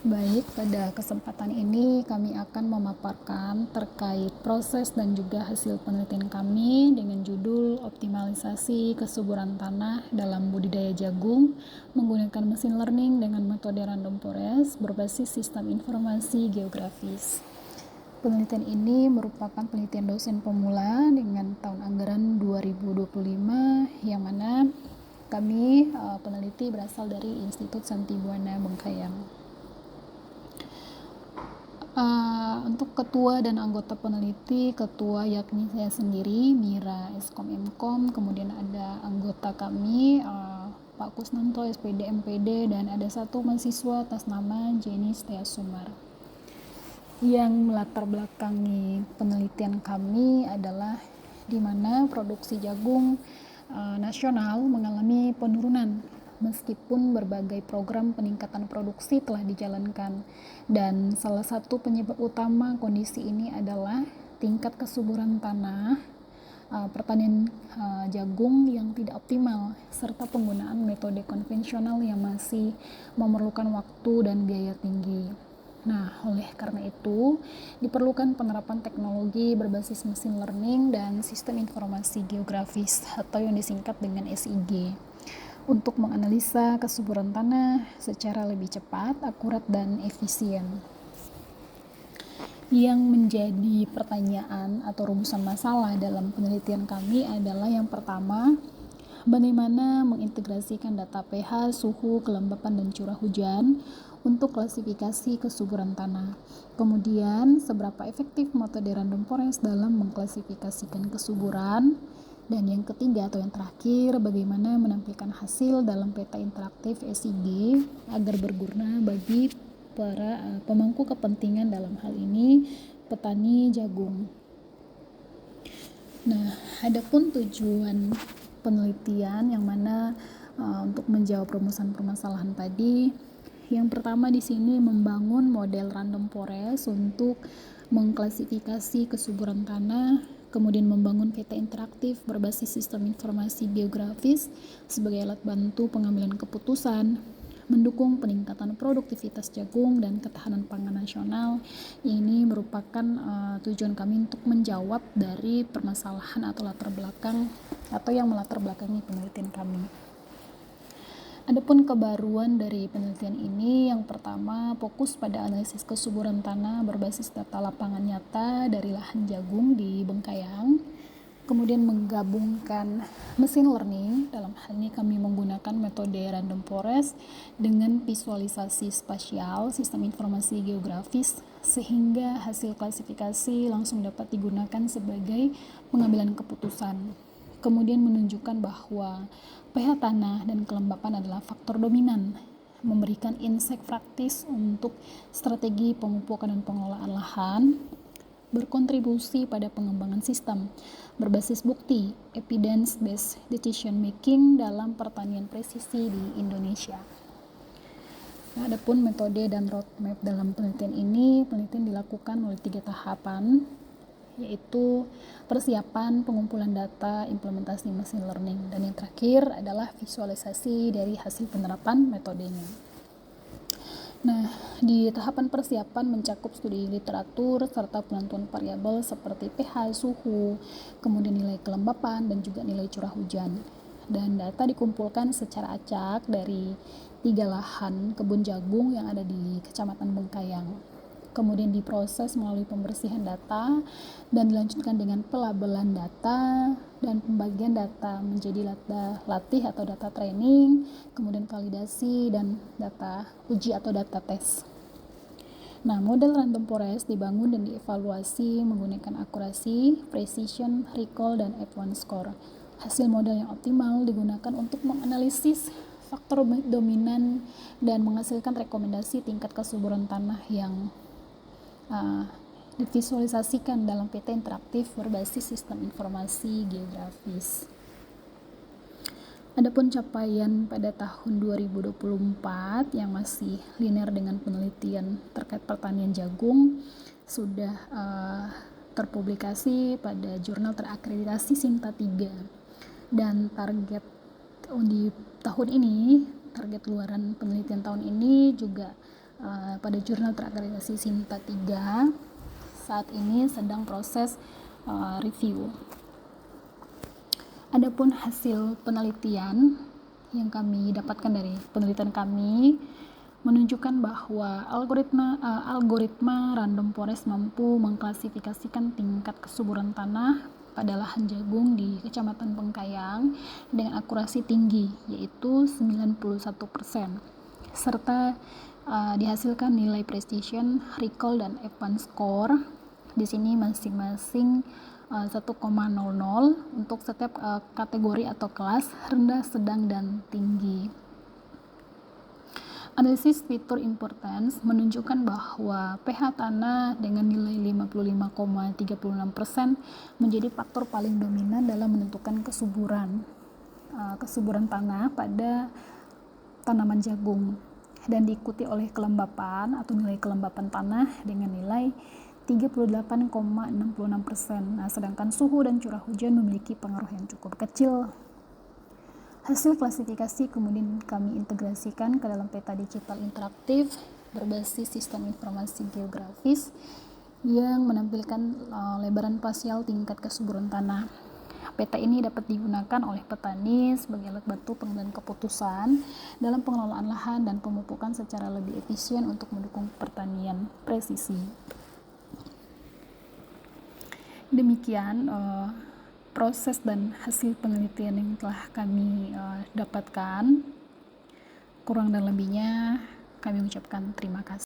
Baik, pada kesempatan ini kami akan memaparkan terkait proses dan juga hasil penelitian kami dengan judul Optimalisasi Kesuburan Tanah dalam Budidaya Jagung menggunakan mesin learning dengan metode random forest berbasis sistem informasi geografis. Penelitian ini merupakan penelitian dosen pemula dengan tahun anggaran 2025 yang mana kami peneliti berasal dari Institut Santibuana Bengkayang. Untuk ketua dan anggota peneliti, ketua yakni saya sendiri, Mira Eskom Mkom, kemudian ada anggota kami, Pak Kusnanto SPD MPD, dan ada satu mahasiswa atas nama Jenny Stia Sumar. Yang melatar belakangi penelitian kami adalah di mana produksi jagung nasional mengalami penurunan meskipun berbagai program peningkatan produksi telah dijalankan, dan salah satu penyebab utama kondisi ini adalah tingkat kesuburan tanah pertanian jagung yang tidak optimal serta penggunaan metode konvensional yang masih memerlukan waktu dan biaya tinggi. Nah, oleh karena itu diperlukan penerapan teknologi berbasis mesin learning dan sistem informasi geografis atau yang disingkat dengan SIG untuk menganalisa kesuburan tanah secara lebih cepat, akurat, dan efisien. Yang menjadi pertanyaan atau rumusan masalah dalam penelitian kami adalah yang pertama, bagaimana mengintegrasikan data pH, suhu, kelembapan, dan curah hujan untuk klasifikasi kesuburan tanah. Kemudian, seberapa efektif metode random forest dalam mengklasifikasikan kesuburan. Dan yang ketiga atau yang terakhir, bagaimana menampilkan hasil dalam peta interaktif SIG agar berguna bagi para pemangku kepentingan, dalam hal ini petani jagung. Nah, adapun tujuan penelitian yang mana untuk menjawab rumusan permasalahan tadi, yang pertama di sini membangun model random forest untuk mengklasifikasi kesuburan tanah, kemudian membangun peta interaktif berbasis sistem informasi geografis sebagai alat bantu pengambilan keputusan, mendukung peningkatan produktivitas jagung dan ketahanan pangan nasional. Ini merupakan tujuan kami untuk menjawab dari permasalahan atau latar belakang atau yang melatar belakangi penelitian kami. Adapun kebaruan dari penelitian ini, yang pertama fokus pada analisis kesuburan tanah berbasis data lapangan nyata dari lahan jagung di Bengkayang, kemudian menggabungkan mesin learning, dalam hal ini kami menggunakan metode random forest dengan visualisasi spasial sistem informasi geografis sehingga hasil klasifikasi langsung dapat digunakan sebagai pengambilan keputusan. Kemudian menunjukkan bahwa pH tanah dan kelembapan adalah faktor dominan, memberikan insight praktis untuk strategi pemupukan dan pengelolaan lahan, berkontribusi pada pengembangan sistem berbasis bukti evidence based decision making dalam pertanian presisi di Indonesia. Nah, adapun metode dan roadmap dalam penelitian ini, penelitian dilakukan melalui 3 tahapan, yaitu persiapan, pengumpulan data, implementasi mesin learning, dan yang terakhir adalah visualisasi dari hasil penerapan metodenya. Nah, di tahapan persiapan mencakup studi literatur serta penentuan variabel seperti pH, suhu, kemudian nilai kelembapan, dan juga nilai curah hujan. Dan data dikumpulkan secara acak dari 3 lahan kebun jagung yang ada di Kecamatan Bengkayang. Kemudian diproses melalui pembersihan data dan dilanjutkan dengan pelabelan data dan pembagian data menjadi data latih atau data training, kemudian validasi dan data uji atau data tes. Nah, model random forest dibangun dan dievaluasi menggunakan akurasi, precision, recall, dan F1 score. Hasil model yang optimal digunakan untuk menganalisis faktor dominan dan menghasilkan rekomendasi tingkat kesuburan tanah yang divisualisasikan dalam peta interaktif berbasis sistem informasi geografis. Adapun capaian pada tahun 2024 yang masih linear dengan penelitian terkait pertanian jagung sudah terpublikasi pada jurnal terakreditasi Sinta 3, dan target di tahun ini, target luaran penelitian tahun ini juga pada jurnal terakreditasi Sinta 3 saat ini sedang proses review. Adapun hasil penelitian yang kami dapatkan dari penelitian kami menunjukkan bahwa algoritma random forest mampu mengklasifikasikan tingkat kesuburan tanah pada lahan jagung di Kecamatan Bengkayang dengan akurasi tinggi, yaitu 91%, serta dihasilkan nilai precision, recall, dan advance score. Di sini masing-masing 1,00 untuk setiap kategori atau kelas rendah, sedang, dan tinggi. Analisis fitur importance menunjukkan bahwa pH tanah dengan nilai 55,36% menjadi faktor paling dominan dalam menentukan kesuburan tanah pada tanaman jagung, dan diikuti oleh kelembapan atau nilai kelembapan tanah dengan nilai 38,66%. Sedangkan suhu dan curah hujan memiliki pengaruh yang cukup kecil. Hasil klasifikasi kemudian kami integrasikan ke dalam peta digital interaktif berbasis sistem informasi geografis yang menampilkan lebaran spasial tingkat kesuburan tanah. Peta ini dapat digunakan oleh petani sebagai alat bantu pengambilan keputusan dalam pengelolaan lahan dan pemupukan secara lebih efisien untuk mendukung pertanian presisi. Demikian proses dan hasil penelitian yang telah kami dapatkan. Kurang dan lebihnya kami ucapkan terima kasih.